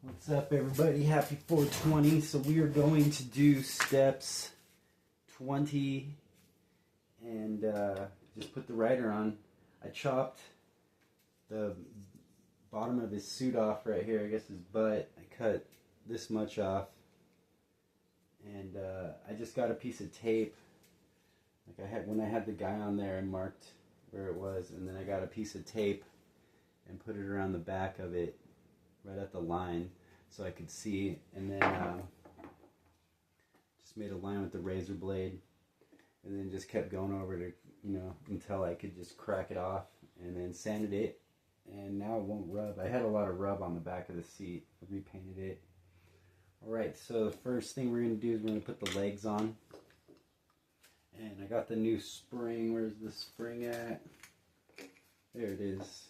What's up, everybody? Happy 420. So we are going to do steps 20 and just put the rider on. I chopped the bottom of his suit off right here, I guess his butt. I cut this much off, and I just got a piece of tape. Like I had when I had the guy on there and marked where it was, and then I got a piece of tape and put it around the back of it, right at the line, so I could see, and then just made a line with the razor blade, and then just kept going over to, until I could just crack it off, and then sanded it, and now it won't rub. I had a lot of rub on the back of the seat. I repainted it. Alright, so the first thing we're going to do is we're going to put the legs on, and I got the new spring. Where's the spring at? There it is.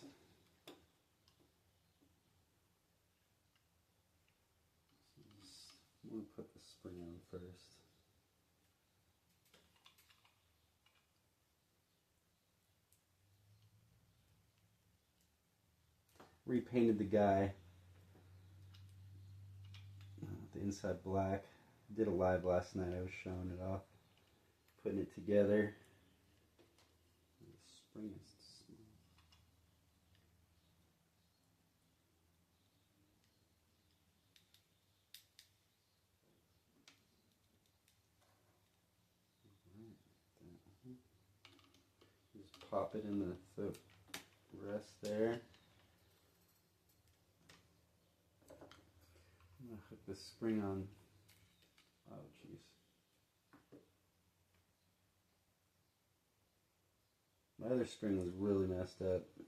I'm going to put the spring on first. Repainted the guy. The inside black. Did a live last night. I was showing it off. Putting it together. The spring is small. Just pop it in the foot rest there. I'm going to hook the spring on. Oh, jeez. My other spring was really messed up. I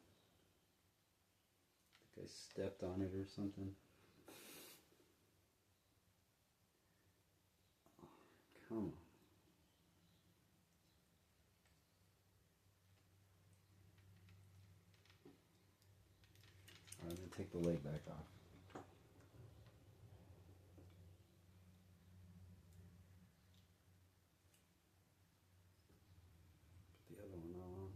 think I stepped on it or something. Oh, come on. Alright, I'm going to take the leg back off. Put the other one on.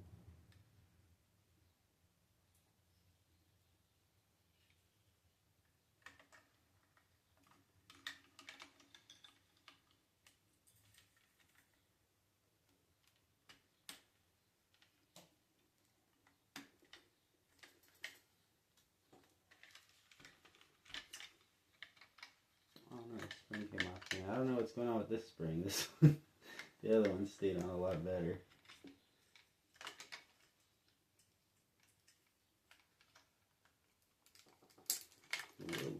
Oh no, the spring came off again. I don't know what's going on with this spring. This one, the other one stayed on a lot better. Whoa.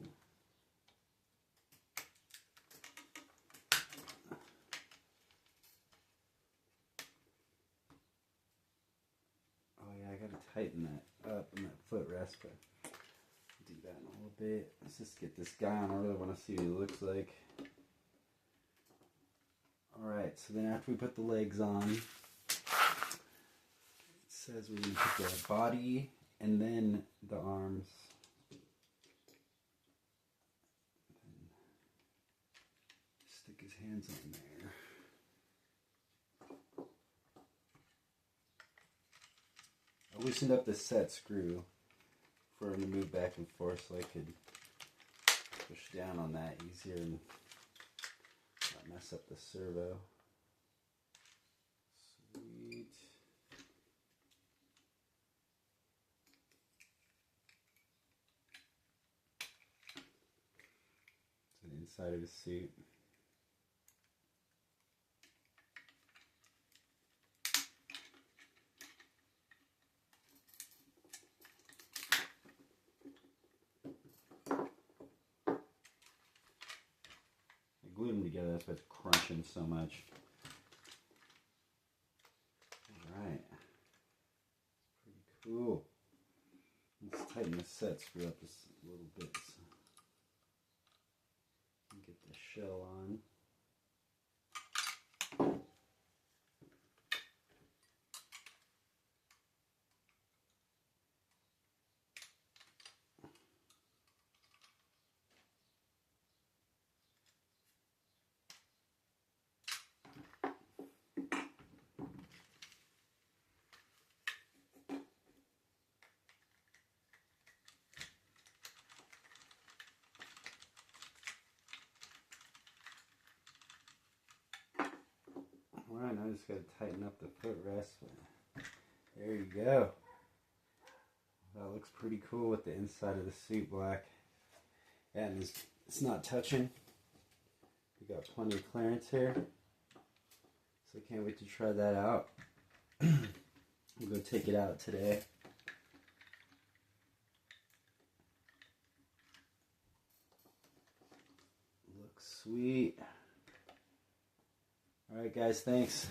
Oh yeah, I gotta tighten that up in that footrest, but I'll do that in a little bit. Let's just get this guy on. I really want to see what he looks like. Alright, so then after we put the legs on, it says we're going to put the body and then the arms. And stick his hands on there. I loosened up the set screw for him to move back and forth so I could push down on that easier and not mess up the servo. Sweet. It's the inside of his suit. Glued them together, that's why it's crunching so much. Alright. Pretty cool. Let's tighten the set screw up just a little bit so we can get the shell on. point. I just got to tighten up the footrest. There you go. That looks pretty cool with the inside of the suit black. And it's not touching. We got plenty of clearance here. So I can't wait to try that out. We'll go take it out today. Looks sweet. Alright guys, thanks.